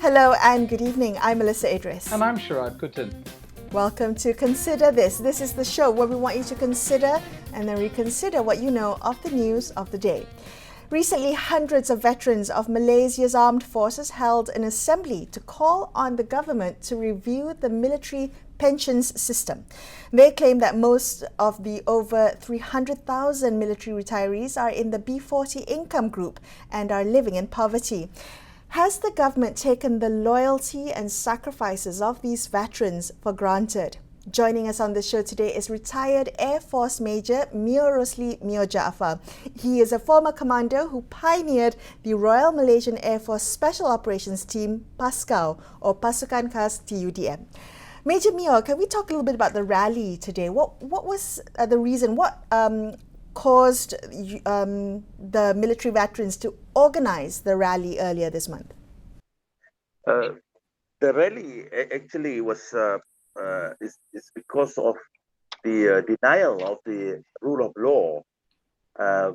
Hello and good evening. I'm Melissa Idris. And I'm Sharad Kuttan. Welcome to Consider This. This is the show where we want you to consider and then reconsider what you know of the news of the day. Recently, hundreds of veterans of Malaysia's armed forces held an assembly to call on the government to review the military pensions system. They claim that most of the over 300,000 military retirees are in the B40 income group and are living in poverty. Has the government taken the loyalty and sacrifices of these veterans for granted? Joining us on the show today is retired Air Force Major Rosy Jaafar. He is a former commander who pioneered the Royal Malaysian Air Force Special Operations Team, PASCAO, or Pasukan Khas TUDM. Major Mio, can we talk a little bit about the rally today? What was the reason? What caused the military veterans to organize the rally earlier this month? The rally actually was is because of the denial of the rule of law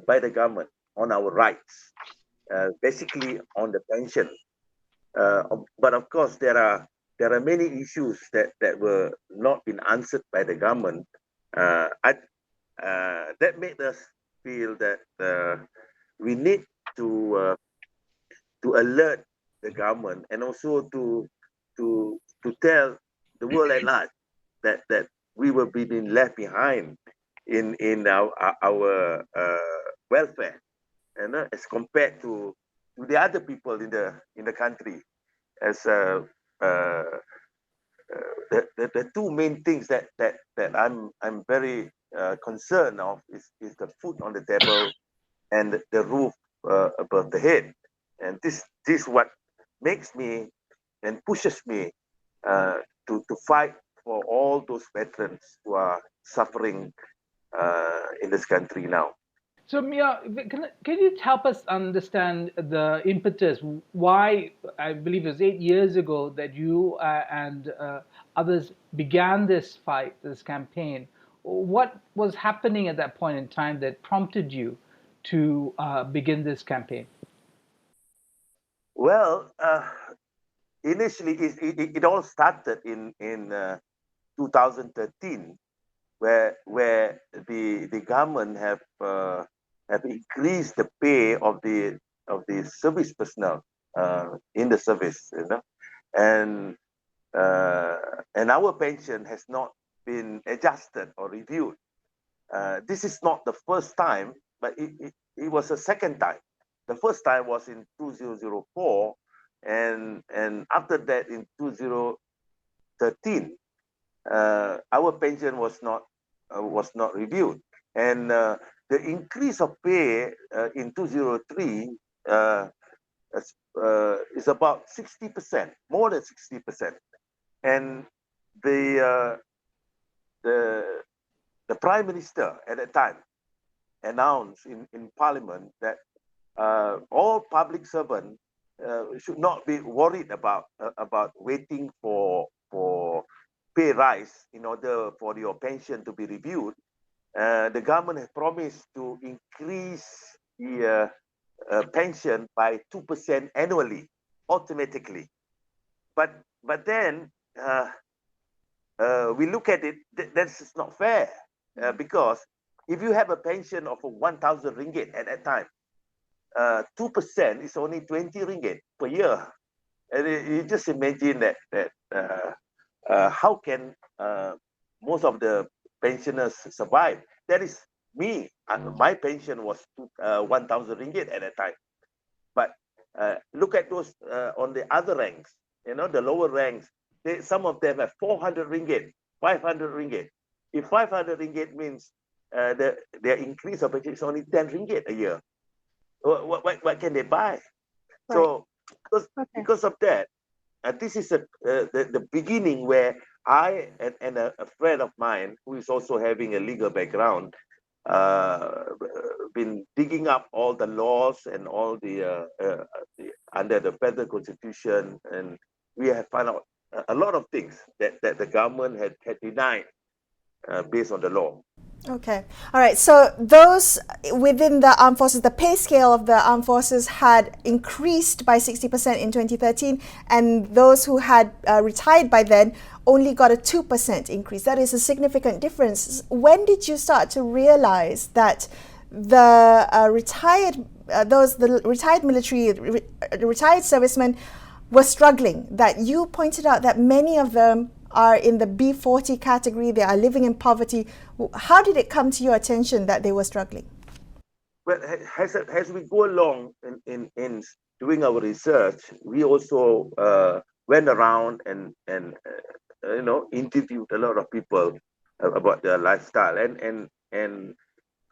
by the government on our rights, basically on the pension. But of course, there are many issues that were not been answered by the government. That made us feel that we need to alert the government and also to tell the world at large that we were being left behind in our welfare, and as compared to the other people in the country. As the two main things that I'm very concerned of is the food on the table and the roof above the head, and this is what makes me and pushes me to fight for all those veterans who are suffering in this country now. So, Mia, can you help us understand the impetus? Why, I believe it was 8 years ago that you and others began this fight, this campaign. What was happening at that point in time that prompted you to begin this campaign? Well, initially, it all started in 2013, where the government have increased the pay of the service personnel in the service, and our pension has not been adjusted or reviewed. This is not the first time, but it was the second time. The first time was in 2004, and after that in 2013, our pension was not reviewed, and the increase of pay in 2003 is about 60%, more than 60%, and the Prime Minister at that time announced in Parliament that all public servants should not be worried about waiting for pay rise in order for your pension to be reviewed. The government has promised to increase the pension by 2% annually, automatically. But then we look at it, that's not fair, because if you have a pension of 1,000 ringgit at that time, 2% is only 20 ringgit per year. And you just imagine that how can most of the pensioners survive? That is me. My pension was 1,000 ringgit at that time. But look at those on the other ranks, the lower ranks. Some of them have 400 ringgit, 500 ringgit. If 500 ringgit means their increase of pension is only 10 ringgit a year, what can they buy? Right. So because of that, this is the beginning where I and a friend of mine who is also having a legal background been digging up all the laws and all the under the federal constitution, and we have found out a lot of things that the government had denied based on the law. Okay. All right. So those within the armed forces, the pay scale of the armed forces had increased by 60% in 2013, and those who had retired by then only got a 2% increase. That is a significant difference. When did you start to realize that the retired military, retired servicemen were struggling, that you pointed out that many of them are in the B40 category, they are living in poverty? How did it come to your attention that they were struggling? Well, as we go along in doing our research, we also went around and interviewed a lot of people about their lifestyle, and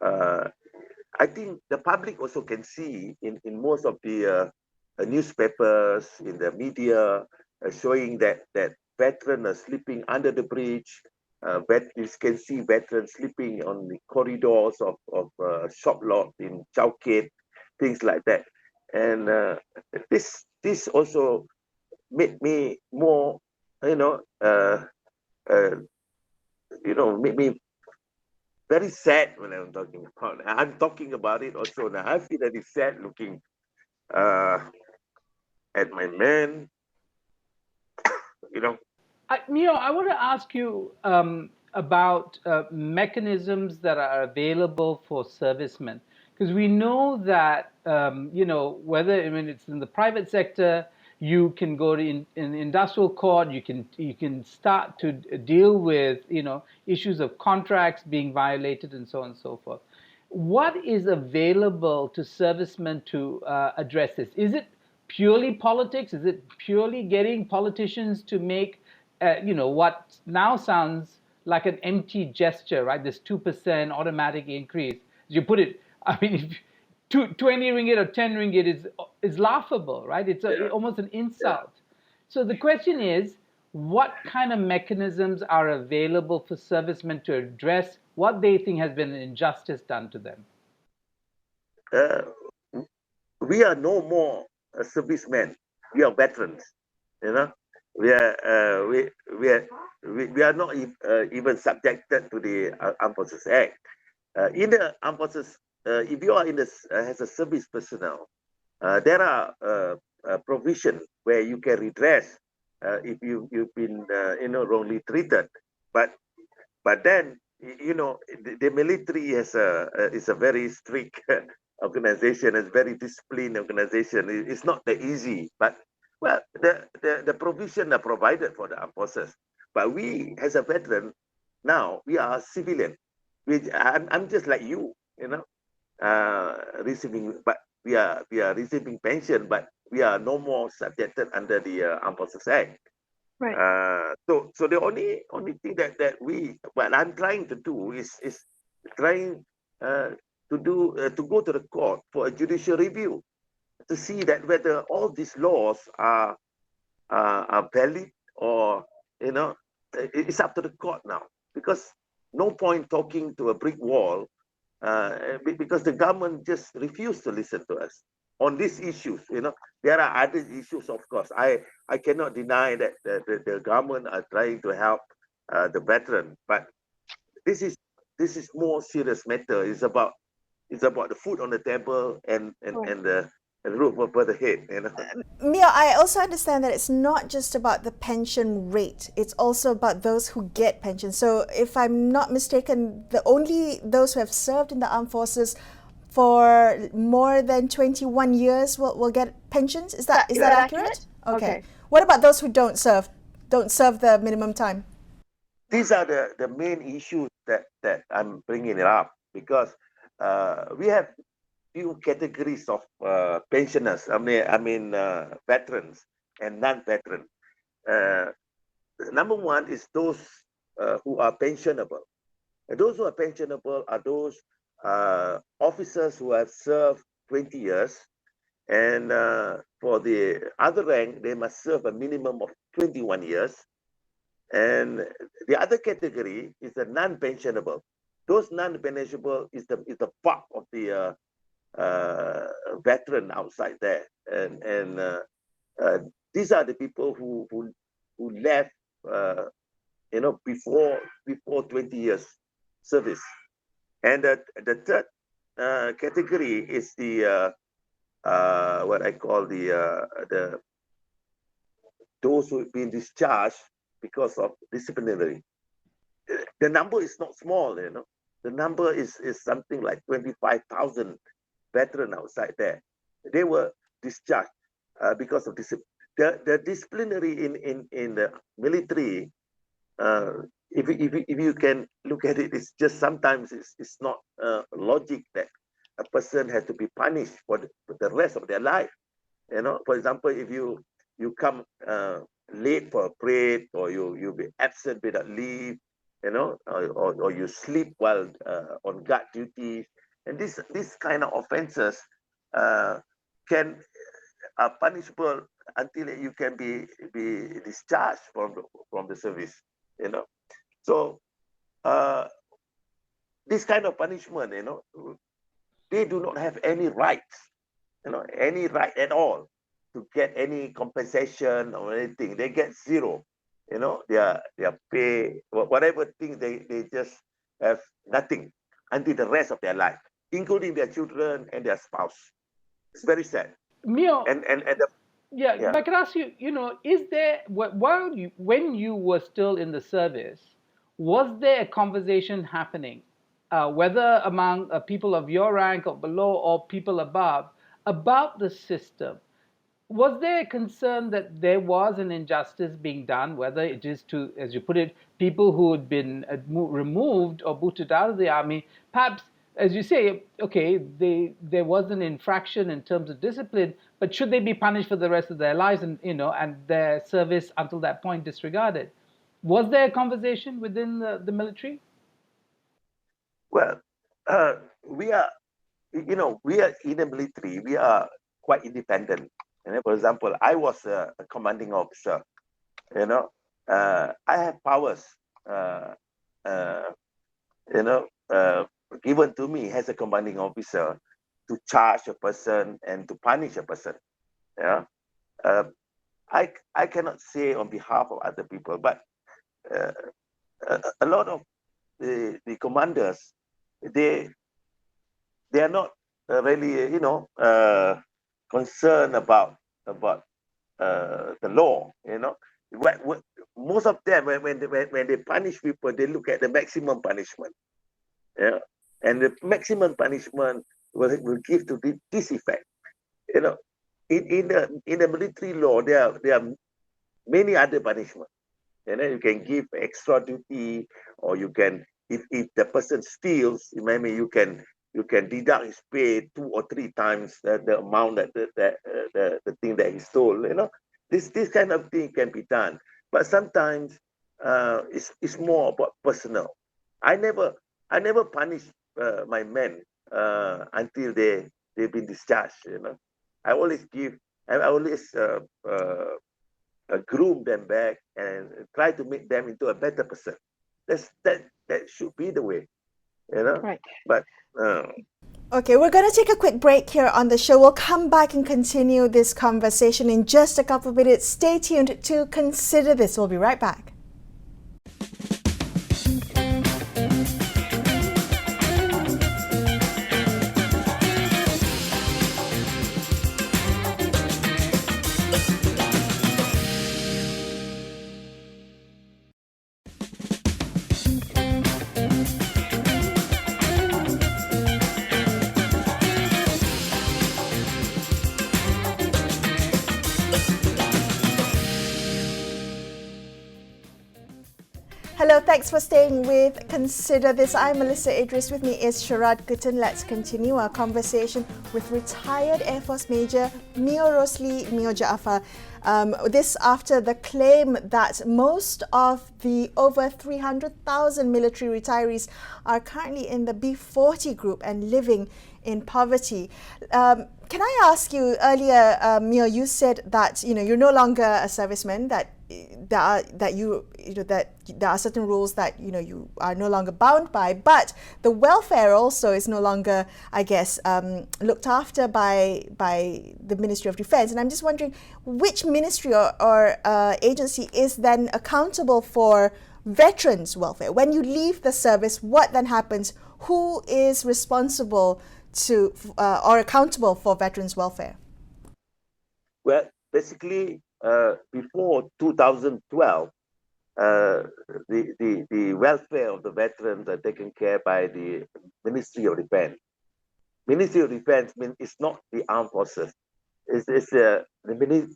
uh, I think the public also can see in most of the newspapers, in the media, showing that veterans are sleeping under the bridge. You can see veterans sleeping on the corridors of shop lot in Chowkit, things like that. And this also made me more, you know, uh, uh, made me very sad when I'm talking about it. I'm talking about it also now. I feel very sad looking uh, at my man, you know. I want to ask you about mechanisms that are available for servicemen, because we know that whether, I mean, it's in the private sector, you can go to in industrial court, you can start to deal with issues of contracts being violated and so on and so forth. What is available to servicemen to address this? Is it purely politics? Is it purely getting politicians to make what now sounds like an empty gesture, right? This 2% automatic increase. As you put it, I mean, if 20 ringgit or 10 ringgit is laughable, right? It's almost an insult. So the question is, what kind of mechanisms are available for servicemen to address what they think has been an injustice done to them? Uh, we are no more servicemen. We are veterans. You know, we are we are not even subjected to the Armed Forces Act. In the Armed Forces, if you are in this as a service personnel, there are provision where you can redress if you've been wrongly treated. But then the military is a very strict organization, it's very disciplined organization. It's not that easy, but well, the provision are provided for the armed forces. But we as a veteran now, we are civilian. I'm just like you, receiving, but we are receiving pension, but we are no more subjected under the Armed Forces Act. Right. So the only thing that what I'm trying to do is trying to go to the court for a judicial review to see that whether all these laws are valid, or it's up to the court now, because no point talking to a brick wall, because the government just refused to listen to us on these issues. There are other issues, of course. I cannot deny that the government are trying to help the veteran, but this is more serious matter. It's about the food on the table and the roof over the head. Mia, I also understand that it's not just about the pension rate, it's also about those who get pension. So if I'm not mistaken, only those who have served in the armed forces for more than 21 years will get pensions. Is that accurate? Okay. What about those who don't serve the minimum time? These are the main issues that I'm bringing it up, because we have few categories of pensioners. I mean, veterans and non-veterans. Uh, Number one is those who are pensionable. And those who are pensionable are those officers who have served 20 years, and for the other rank, they must serve a minimum of 21 years. And the other category is the non-pensionable. Those non-pensionable is the bulk of the veteran outside there, and uh, these are the people who left, before 20 years service. And the third category is the what I call the those who've been discharged because of disciplinary. The number is not small, you know. The number is something like 25,000 veterans outside there. They were discharged because of the disciplinary in the military. If you can look at it, it's just sometimes it's not logic that a person has to be punished for the rest of their life. You know, for example, if you come late for a parade, or you be absent without leave, you know, or you sleep while on guard duty, and this kind of offences can are punishable until you can be discharged from the service, you know. So this kind of punishment, you know, they do not have any rights, you know, any right at all to get any compensation or anything. They get zero, you know, their pay, whatever thing, they just have nothing until the rest of their life, including their children and their spouse. It's very sad. Mio, And yeah, yeah. if I could ask you, you know, is there, when you were still in the service, was there a conversation happening, whether among people of your rank or below or people above, about the system? Was there a concern that there was an injustice being done, whether it is to, as you put it, people who had been removed or booted out of the army? Perhaps, as you say, okay, there was an infraction in terms of discipline, but should they be punished for the rest of their lives, and and their service until that point disregarded? Was there a conversation within the military? Well, we are, we are in the military. We are quite independent. And for example, I was a commanding officer. You know, I have powers. Uh, uh, you know, given to me as a commanding officer to charge a person and to punish a person. Yeah, uh, I cannot say on behalf of other people, but uh, a lot of the commanders, they are not really concerned about the law. You know, most of them when they punish people, they look at the maximum punishment. Yeah, and the maximum punishment will give to this effect. You know, in the military law, there are many other punishments. You know, you can give extra duty, or you can, if the person steals, maybe you can deduct his pay 2 or 3 times the amount that the thing that he stole. You know, this kind of thing can be done, but sometimes it's more about personal. I never punish my men until they've been discharged. You know, I always groom them back and try to make them into a better person. That should be the way, you know. Right. But Okay, we're going to take a quick break here on the show. We'll come back and continue this conversation in just a couple of minutes. Stay tuned to Consider This. We'll be right back. Hello, thanks for staying with Consider This. I'm Melissa Idris. With me is Sharad Kutan. Let's continue our conversation with retired Air Force Major Mio Rosli Mio Jaafar. This after the claim that most of the over 300,000 military retirees are currently in the B40 group and living in poverty. Can I ask you earlier, Mio, you said that you're no longer a serviceman, that there are certain rules that you are no longer bound by, but the welfare also is no longer, I guess, looked after by the Ministry of Defence. And I'm just wondering which ministry or agency is then accountable for veterans' welfare? When you leave the service, what then happens? who is responsible to or accountable for veterans' welfare? Well, basically, before 2012, the welfare of the veterans are taken care by the Ministry of Defense. Ministry of Defense means it's not the armed forces. It's the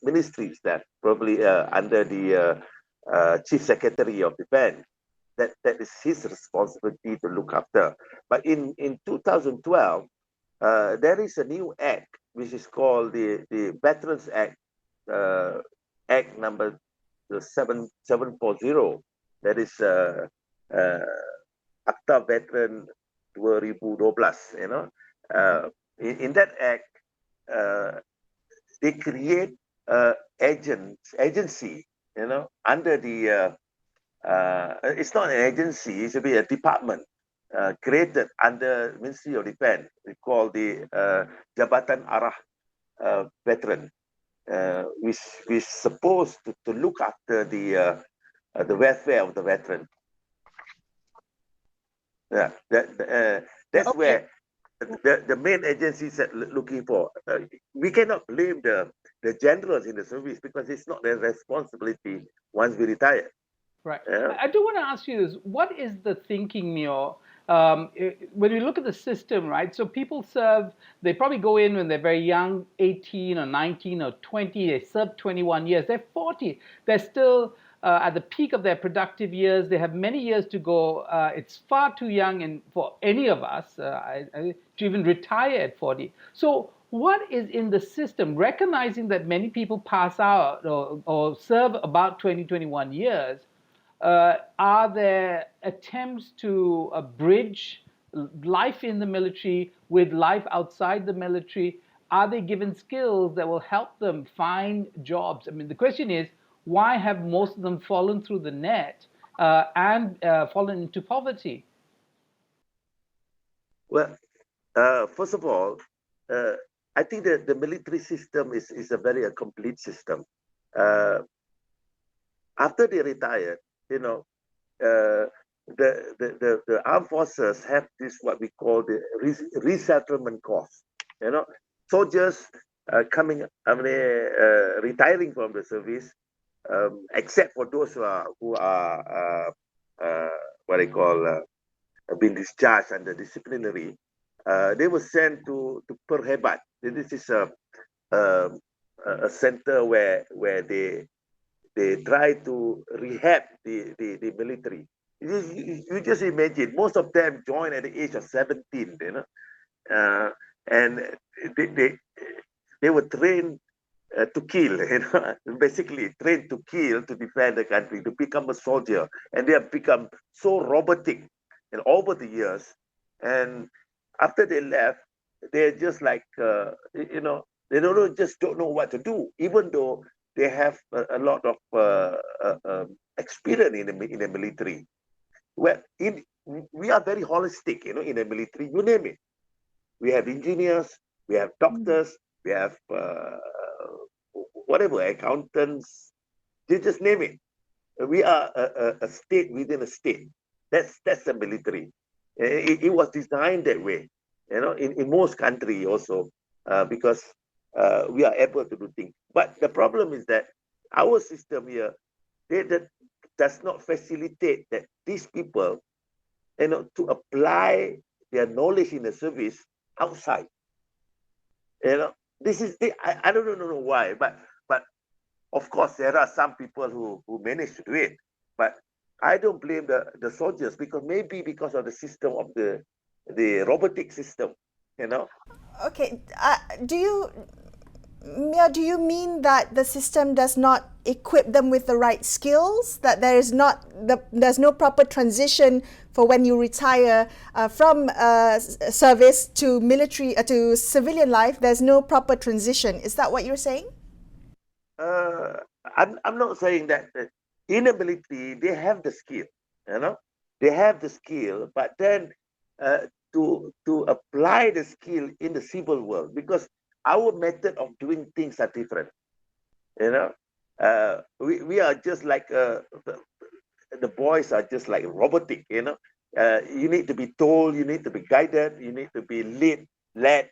ministries that probably under the Chief Secretary of Defense. That is his responsibility to look after. But in 2012, there is a new act which is called the Veterans Act, Act number 740. That is Akta Veteran 2012. You know, in that act, they create agency. You know, under the it's not an agency; it should be a department created under Ministry of Defense. We call the Jabatan Arah Veteran, which is supposed to look after the welfare of the veteran. Yeah, that's Okay. where the main agencies are looking for. We cannot blame the generals in the service because it's not their responsibility once we retire. Right. Yeah. I do want to ask you this. What is the thinking, Mio? When you look at the system, right? So people serve, they probably go in when they're very young, 18 or 19 or 20, they serve 21 years, they're 40. They're still at the peak of their productive years. They have many years to go. It's far too young for any of us to even retire at 40. So what is in the system, recognizing that many people pass out or serve about 20, 21 years, are there attempts to bridge life in the military with life outside the military? Are they given skills that will help them find jobs? I mean, the question is, why have most of them fallen through the net and fallen into poverty? Well, first of all, I think that the military system is a very complete system. After they retired, you know, the armed forces have this what we call the resettlement cost. You know, soldiers retiring from the service, except for those who are what I call been discharged under disciplinary, they were sent to Perhebat. This is a center where they try to rehab the military. You just imagine, most of them join at the age of 17, you know, and they were trained to kill, you know, basically trained to kill, to defend the country, to become a soldier, and they have become so robotic, and over the years, and after they left, they're just like you know, they don't know what to do, even though they have a lot of experience in the military. Well, we are very holistic, you know, in the military. You name it, we have engineers, we have doctors, we have whatever, accountants. You just name it. We are a state within a state. That's the military. It was designed that way, you know, in most countries also, because we are able to do things. But the problem is that our system here, that does not facilitate that these people, you know, to apply their knowledge in the service outside. You know, this is I don't know why, but of course there are some people who manage to do it, but I don't blame the soldiers, because maybe because of the system of the robotic system, you know. Okay, Mia, do you mean that the system does not equip them with the right skills? That there's no proper transition for when you retire from service to military to civilian life? There's no proper transition. Is that what you're saying? I'm not saying that in the military they have the skill, you know, they have the skill, but then to apply the skill in the civil world, because our method of doing things are different, you know. We are just like the boys are just like robotic, you know. You need to be told, you need to be guided, you need to be led.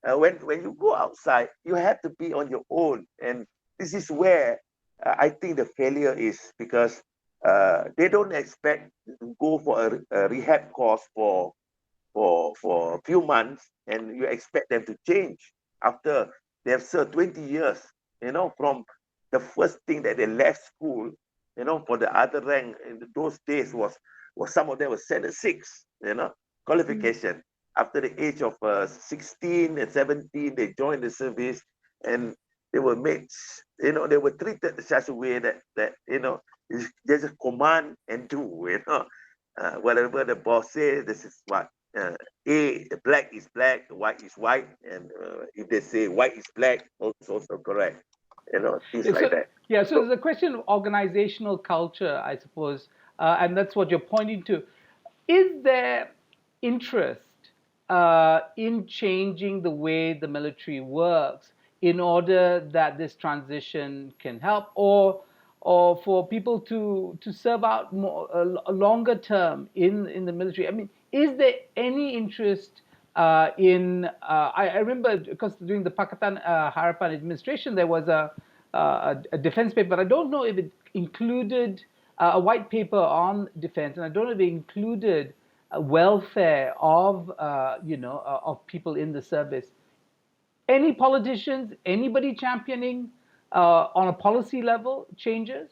When you go outside, you have to be on your own, and this is where I think the failure is, because they don't expect to go for a rehab course for a few months, and you expect them to change after they have served 20 years, from the first thing that they left school, for the other rank in those days was some of them were standard 6, qualification. After the age of 16 and 17, they joined the service, and they were made, they were treated in such a way that they just command and do, whatever the boss says, this is what. Black is black, white is white, and if they say white is black, also correct. Things Yeah, like that. so So, there's a question of organizational culture, I suppose, and that's what you're pointing to. Is there interest in changing the way the military works in order that this transition can help, or for people to serve out more a longer term in the military? I mean, is there any interest I remember, because during the Pakatan Harapan administration, there was a defense paper, but I don't know if it included a white paper on defense, and I don't know if it included welfare of of people in the service. Any politicians, anybody championing on a policy level changes?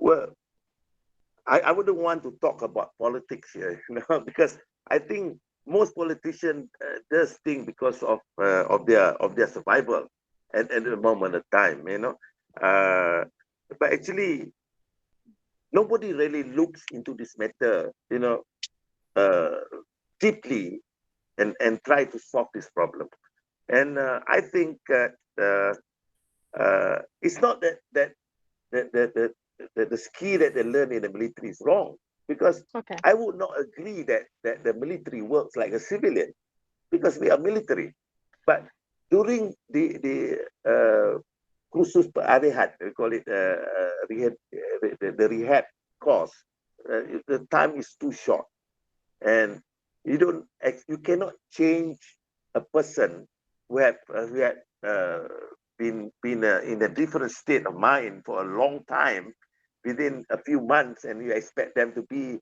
well, I wouldn't want to talk about politics here, because I think most politicians does think because of their survival at the moment of time. But actually, nobody really looks into this matter, uh, deeply, and try to solve this problem. And I think that it's not that the skill that they learn in the military is wrong, because Okay. I would not agree that the military works like a civilian, because we are military. But during the kursus pearihan, we call it rehab, the rehab course, the time is too short, and you cannot change a person who had been in a different state of mind for a long time within a few months, and you expect them to be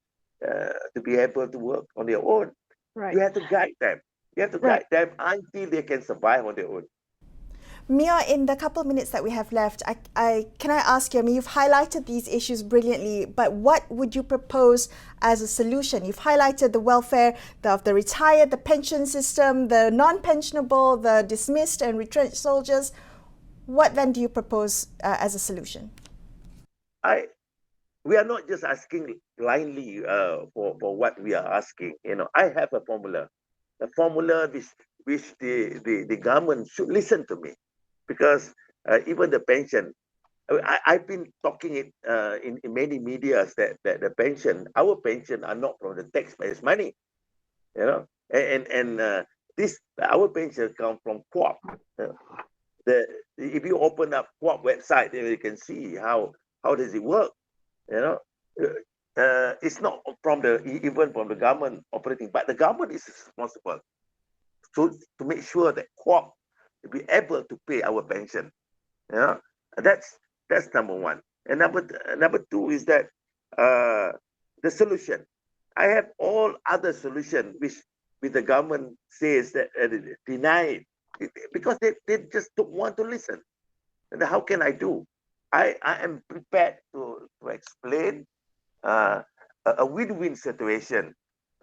able to work on their own. Right. You have to guide them. You have to Right. guide them until they can survive on their own. Mia, in the couple of minutes that we have left, can I ask you, I mean, you've highlighted these issues brilliantly, but what would you propose as a solution? You've highlighted the welfare of the retired, the pension system, the non-pensionable, the dismissed and retrenched soldiers. What then do you propose as a solution? We are not just asking blindly for what we are asking. I have a formula which the government should listen to me, because even the pension, I've been talking it in many medias that our pension are not from the taxpayers' money, and this our pension come from co-op. If you open up co-op website, then you can see how does it work. It's not even from the government operating, but the government is responsible to make sure that co-op will be able to pay our pension. That's number one. And number two is that the solution. I have all other solutions which the government says that deny it, because they just don't want to listen. And how can I do? I am prepared to explain a win-win situation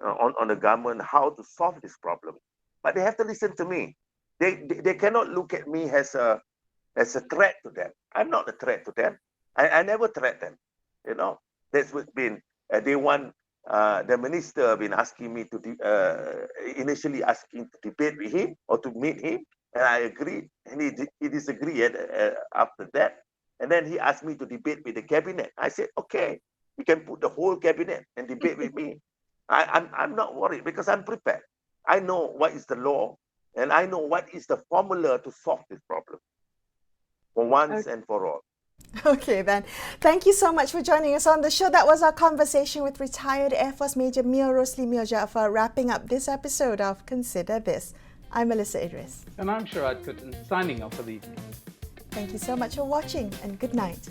on the government, how to solve this problem. But they have to listen to me. They cannot look at me as a threat to them. I'm not a threat to them. I never threat them. That's what's been they want. The minister been asking me to initially asking to debate with him or to meet him, and I agreed, and he disagreed after that. And then he asked me to debate with the cabinet. I said, okay, you can put the whole cabinet and debate with me. I'm not worried, because I'm prepared. I know what is the law, and I know what is the formula to solve this problem for once and for all. Okay, then. Thank you so much for joining us on the show. That was our conversation with retired Air Force Major Mio Rosli Mio Jaafar, wrapping up this episode of Consider This. I'm Melissa Idris. And I'm Sharad Kuttan, signing off for the evening. Thank you so much for watching, and good night.